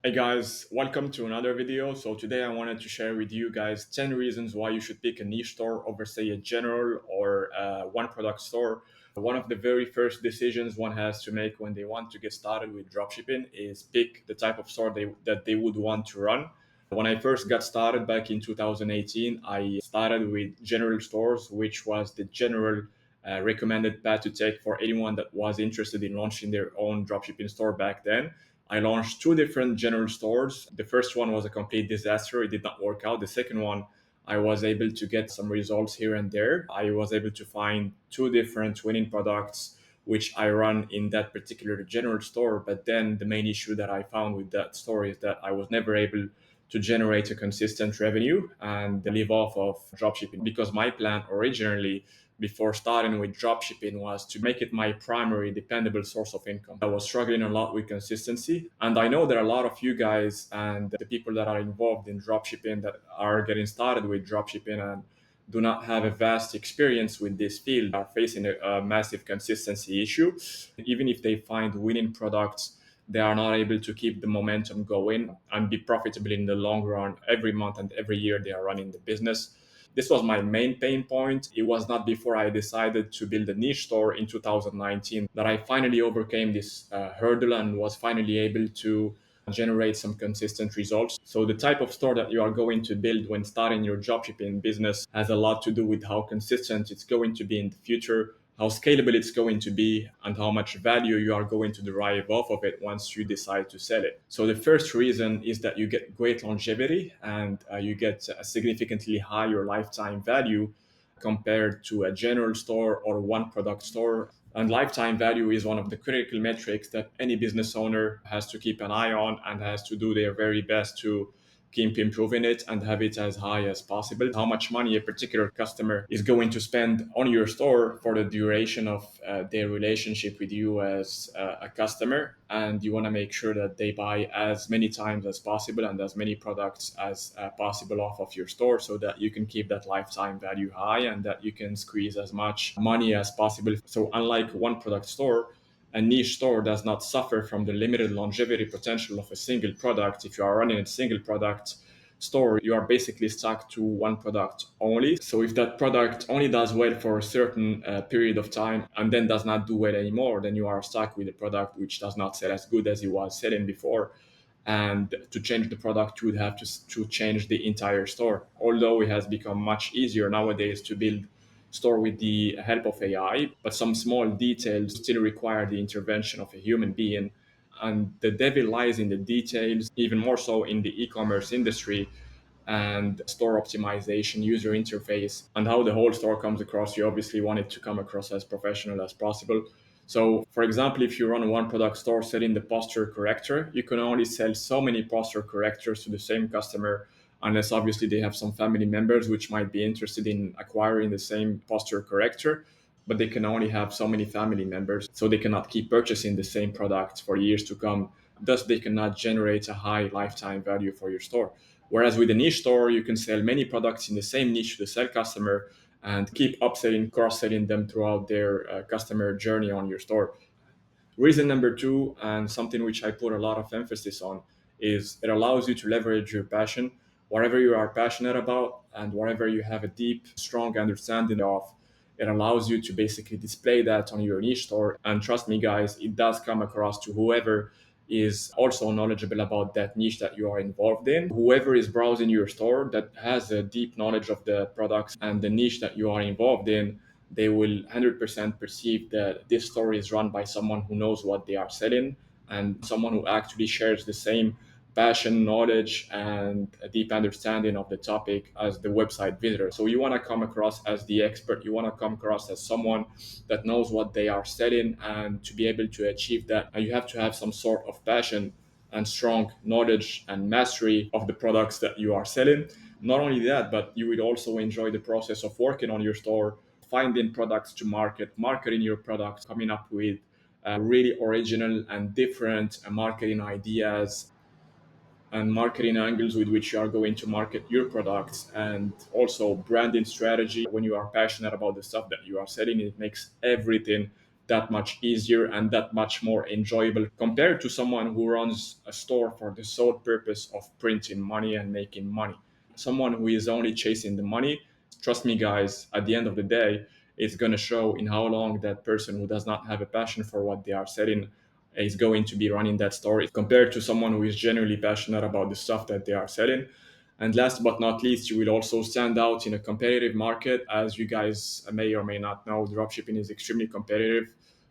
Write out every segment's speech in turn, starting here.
Hey guys, welcome to another video. So today I wanted to share with you guys 10 reasons why you should pick a niche store over say a general or one product store. One of the very first decisions one has to make when they want to get started with dropshipping is pick the type of store that they would want to run. When I first got started back in 2018, I started with general stores, which was the general recommended path to take for anyone that was interested in launching their own dropshipping store back then. I launched two different general stores. The first one was a complete disaster. It did not work out. The second one, I was able to get some results here and there. I was able to find two different winning products, which I run in that particular general store. But then the main issue that I found with that store is that I was never able to generate a consistent revenue and live off of dropshipping because my plan originally before starting with dropshipping was to make it my primary dependable source of income. I was struggling a lot with consistency. And I know there are a lot of you guys and the people that are involved in dropshipping that are getting started with dropshipping and do not have a vast experience with this field are facing a massive consistency issue. Even if they find winning products, they are not able to keep the momentum going and be profitable in the long run every month and every year they are running the business. This was my main pain point. It was not before I decided to build a niche store in 2019 that I finally overcame this hurdle and was finally able to generate some consistent results. So the type of store that you are going to build when starting your dropshipping business has a lot to do with how consistent it's going to be in the future, how scalable it's going to be, and how much value you are going to derive off of it once you decide to sell it. So the first reason is that you get great longevity and you get a significantly higher lifetime value compared to a general store or one product store. And lifetime value is one of the critical metrics that any business owner has to keep an eye on and has to do their very best to keep improving it and have it as high as possible. How much money a particular customer is going to spend on your store for the duration of their relationship with you as a customer. And you want to make sure that they buy as many times as possible and as many products as possible off of your store so that you can keep that lifetime value high and that you can squeeze as much money as possible. So, unlike one product store, a niche store does not suffer from the limited longevity potential of a single product. If you are running a single product store, you are basically stuck to one product only. So if that product only does well for a certain period of time and then does not do well anymore, then you are stuck with a product which does not sell as good as it was selling before. And to change the product, you would have to change the entire store. Although it has become much easier nowadays to build store with the help of AI, but some small details still require the intervention of a human being. And the devil lies in the details, even more so in the e-commerce industry and store optimization, user interface, and how the whole store comes across. You obviously want it to come across as professional as possible. So, for example, if you run a one product store selling the posture corrector, you can only sell so many posture correctors to the same customer unless obviously they have some family members which might be interested in acquiring the same posture corrector, but they can only have so many family members, so they cannot keep purchasing the same product for years to come. Thus, they cannot generate a high lifetime value for your store. Whereas with a niche store, you can sell many products in the same niche to the same customer and keep upselling, cross-selling them throughout their customer journey on your store. Reason number two, and something which I put a lot of emphasis on, is it allows you to leverage your passion, whatever you are passionate about, and whatever you have a deep, strong understanding of. It allows you to basically display that on your niche store. And trust me, guys, it does come across to whoever is also knowledgeable about that niche that you are involved in. Whoever is browsing your store that has a deep knowledge of the products and the niche that you are involved in, they will 100% perceive that this store is run by someone who knows what they are selling and someone who actually shares the same passion, knowledge, and a deep understanding of the topic as the website visitor. So you want to come across as the expert, you want to come across as someone that knows what they are selling, and to be able to achieve that, you have to have some sort of passion and strong knowledge and mastery of the products that you are selling. Not only that, but you would also enjoy the process of working on your store, finding products to market, marketing your products, coming up with really original and different marketing ideas and marketing angles with which you are going to market your products, and also branding strategy. When you are passionate about the stuff that you are selling, it makes everything that much easier and that much more enjoyable compared to someone who runs a store for the sole purpose of printing money and making money. Someone who is only chasing the money, trust me, guys, at the end of the day, it's going to show in how long that person who does not have a passion for what they are selling is going to be running that store compared to someone who is genuinely passionate about the stuff that they are selling. And last but not least, you will also stand out in a competitive market. As you guys may or may not know, dropshipping is extremely competitive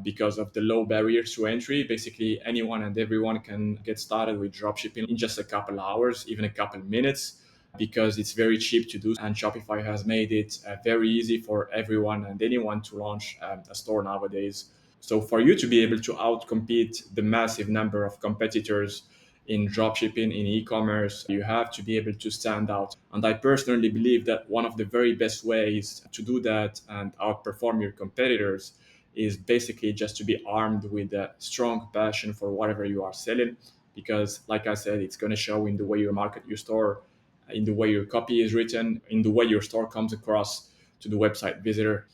because of the low barriers to entry. Basically, anyone and everyone can get started with dropshipping in just a couple hours, even a couple minutes, because it's very cheap to do. And Shopify has made it very easy for everyone and anyone to launch a store nowadays. So for you to be able to outcompete the massive number of competitors in dropshipping, in e-commerce, you have to be able to stand out. And I personally believe that one of the very best ways to do that and outperform your competitors is basically just to be armed with a strong passion for whatever you are selling. Because, like I said, it's going to show in the way you market your store, in the way your copy is written, in the way your store comes across to the website visitor.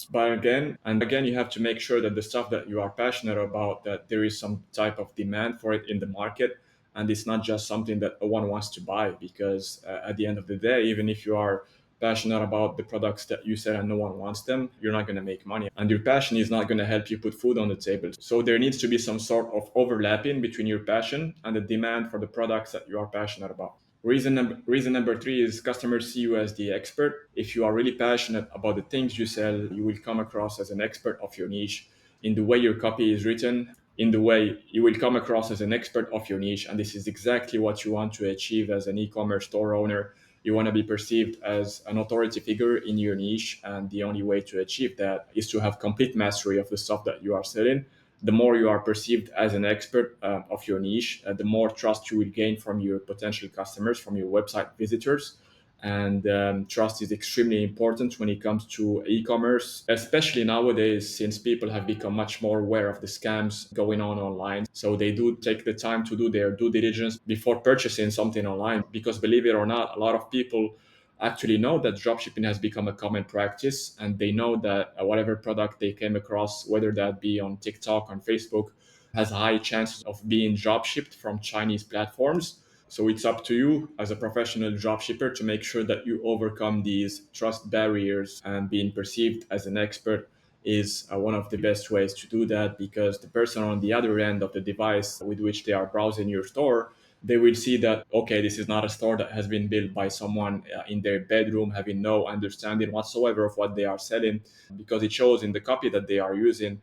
But again, you have to make sure that the stuff that you are passionate about, that there is some type of demand for it in the market, and it's not just something that one wants to buy. Because at the end of the day, even if you are passionate about the products that you sell and no one wants them, you're not going to make money, and your passion is not going to help you put food on the table. So there needs to be some sort of overlapping between your passion and the demand for the products that you are passionate about. Reason number three is customers see you as the expert. If you are really passionate about the things you sell, you will come across as an expert of your niche in the way your copy is written, in the way you will come across as an expert of your niche. And this is exactly what you want to achieve as an e-commerce store owner. You want to be perceived as an authority figure in your niche. And the only way to achieve that is to have complete mastery of the stuff that you are selling. The more you are perceived as an expert of your niche, the more trust you will gain from your potential customers, from your website visitors. And trust is extremely important when it comes to e-commerce, especially nowadays, since people have become much more aware of the scams going on online. So they do take the time to do their due diligence before purchasing something online. Because believe it or not, a lot of people actually know that dropshipping has become a common practice, and they know that whatever product they came across, whether that be on TikTok, on Facebook, has high chances of being dropshipped from Chinese platforms. So it's up to you as a professional dropshipper to make sure that you overcome these trust barriers, and being perceived as an expert is one of the best ways to do that, because the person on the other end of the device with which they are browsing your store, they will see that, okay, this is not a store that has been built by someone in their bedroom having no understanding whatsoever of what they are selling, because it shows in the copy that they are using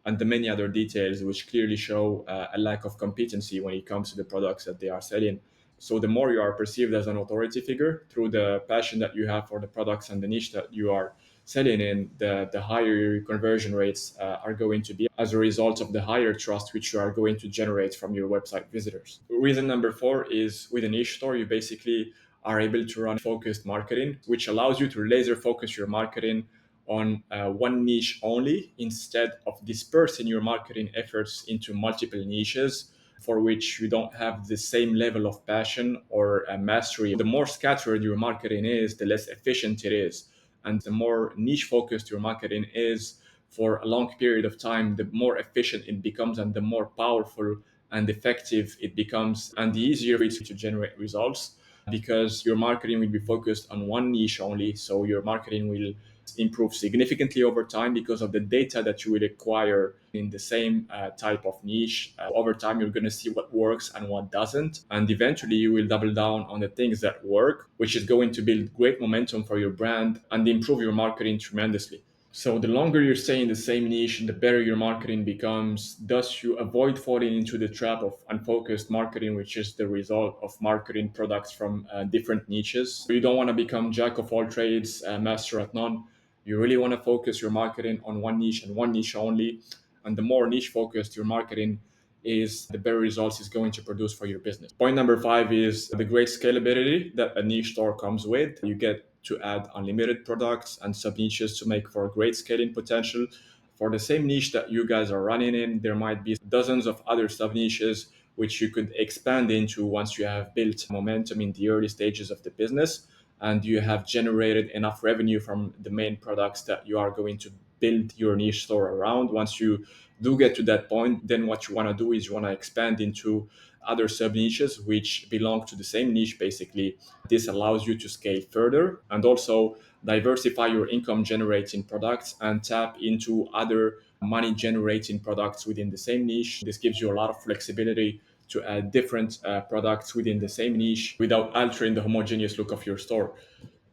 and the many other details which clearly show a lack of competency when it comes to the products that they are selling. So the more you are perceived as an authority figure through the passion that you have for the products and the niche that you are selling in, the higher your conversion rates are going to be as a result of the higher trust which you are going to generate from your website visitors. Reason number four is with a niche store, you basically are able to run focused marketing, which allows you to laser focus your marketing on one niche only, instead of dispersing your marketing efforts into multiple niches for which you don't have the same level of passion or mastery. The more scattered your marketing is, the less efficient it is. And the more niche focused your marketing is for a long period of time, the more efficient it becomes and the more powerful and effective it becomes, and the easier it is to generate results, because your marketing will be focused on one niche only. So your marketing will improve significantly over time because of the data that you will acquire in the same type of niche. Over time, you're going to see what works and what doesn't. And eventually, you will double down on the things that work, which is going to build great momentum for your brand and improve your marketing tremendously. So the longer you stay in the same niche, the better your marketing becomes. Thus, you avoid falling into the trap of unfocused marketing, which is the result of marketing products from different niches. You don't want to become jack of all trades, master at none. You really want to focus your marketing on one niche and one niche only. And the more niche focused your marketing is, the better results is going to produce for your business. Point number five is the great scalability that a niche store comes with. You get to add unlimited products and sub niches to make for great scaling potential. For the same niche that you guys are running in, there might be dozens of other sub niches which you could expand into once you have built momentum in the early stages of the business. and you have generated enough revenue from the main products that you are going to build your niche store around. Once you do get to that point, then what you want to do is you want to expand into other sub niches which belong to the same niche basically. This allows you to scale further and also diversify your income generating products and tap into other money generating products within the same niche. This gives you a lot of flexibility to add different products within the same niche without altering the homogeneous look of your store.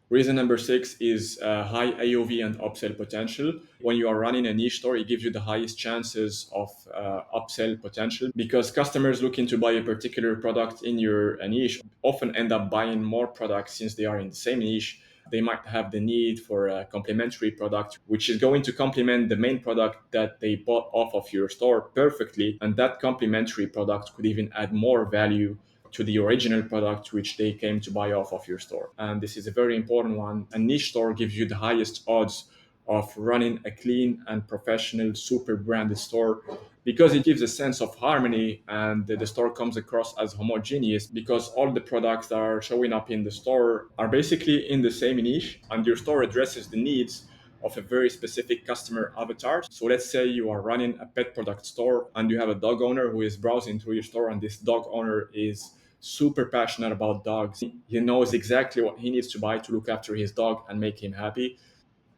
Reason number six is high AOV and upsell potential. When you are running a niche store, it gives you the highest chances of upsell potential because customers looking to buy a particular product in your niche often end up buying more products since they are in the same niche. They might have the need for a complementary product, which is going to complement the main product that they bought off of your store perfectly. And that complementary product could even add more value to the original product which they came to buy off of your store. And this is a very important one. A niche store gives you the highest odds of running a clean and professional, super branded store because it gives a sense of harmony and the store comes across as homogeneous because all the products that are showing up in the store are basically in the same niche and your store addresses the needs of a very specific customer avatar. So let's say you are running a pet product store and you have a dog owner who is browsing through your store, and this dog owner is super passionate about dogs. He knows exactly what he needs to buy to look after his dog and make him happy.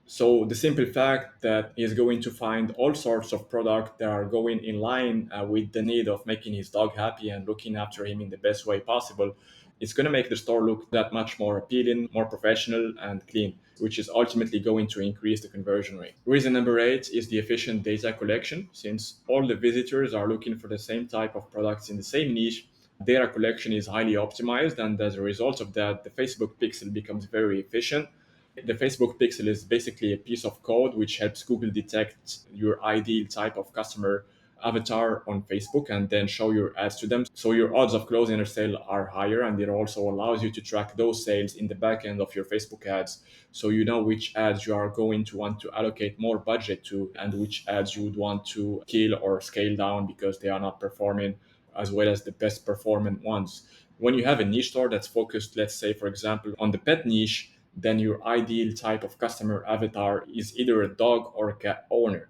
So the simple fact that he's going to find all sorts of products that are going in line with the need of making his dog happy and looking after him in the best way possible, it's going to make the store look that much more appealing, more professional and clean, which is ultimately going to increase the conversion rate. Reason number eight is the efficient data collection. Since all the visitors are looking for the same type of products in the same niche, data collection is highly optimized, and as a result of that, the Facebook pixel becomes very efficient. The Facebook pixel is basically a piece of code which helps Google detect your ideal type of customer avatar on Facebook and then show your ads to them. So your odds of closing a sale are higher, and it also allows you to track those sales in the back end of your Facebook ads. So you know which ads you are going to want to allocate more budget to and which ads you would want to kill or scale down because they are not performing as well as the best performing ones. When you have a niche store that's focused, let's say, for example, on the pet niche, then your ideal type of customer avatar is either a dog or a cat owner.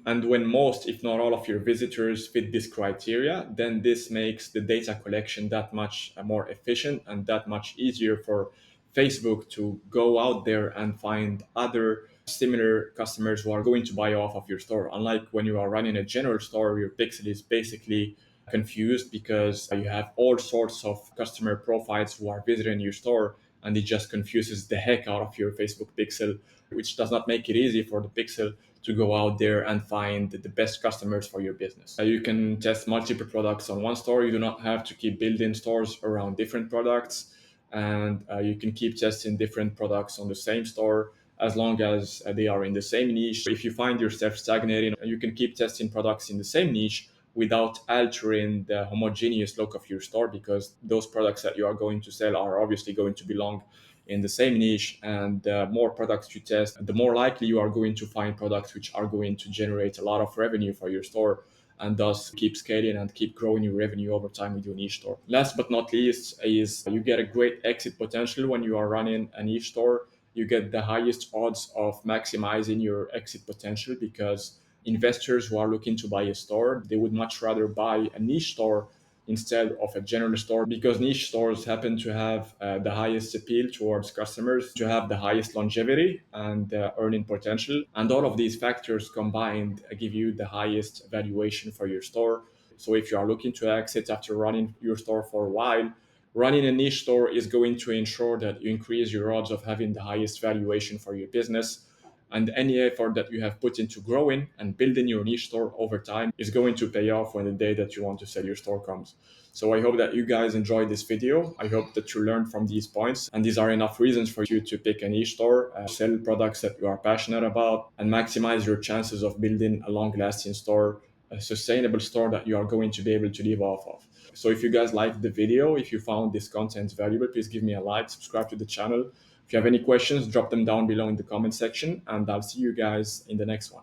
And when most, if not all, of your visitors fit this criteria, then this makes the data collection that much more efficient and that much easier for Facebook to go out there and find other similar customers who are going to buy off of your store. Unlike when you are running a general store, your pixel is basically confused because you have all sorts of customer profiles who are visiting your store, and it just confuses the heck out of your Facebook pixel, which does not make it easy for the pixel to go out there and find the best customers for your business. You can test multiple products on one store. You do not have to keep building stores around different products, and you can keep testing different products on the same store as long as they are in the same niche. If you find yourself stagnating, you can keep testing products in the same niche without altering the homogeneous look of your store, because those products that you are going to sell are obviously going to belong in the same niche. And the more products you test, the more likely you are going to find products which are going to generate a lot of revenue for your store, and thus keep scaling and keep growing your revenue over time with your niche store. Last but not least is you get a great exit potential when you are running a niche store. You get the highest odds of maximizing your exit potential because investors who are looking to buy a store, they would much rather buy a niche store instead of a general store, because niche stores happen to have the highest appeal towards customers, to have the highest longevity and earning potential. And all of these factors combined give you the highest valuation for your store. So if you are looking to exit after running your store for a while, running a niche store is going to ensure that you increase your odds of having the highest valuation for your business. And any effort that you have put into growing and building your niche store over time is going to pay off when the day that you want to sell your store comes. So I hope that you guys enjoyed this video. I hope that you learned from these points, and these are enough reasons for you to pick a niche store, sell products that you are passionate about, and maximize your chances of building a long-lasting store, a sustainable store that you are going to be able to live off of. So if you guys liked the video, if you found this content valuable, please give me a like, subscribe to the channel. If you have any questions, drop them down below in the comment section, and I'll see you guys in the next one.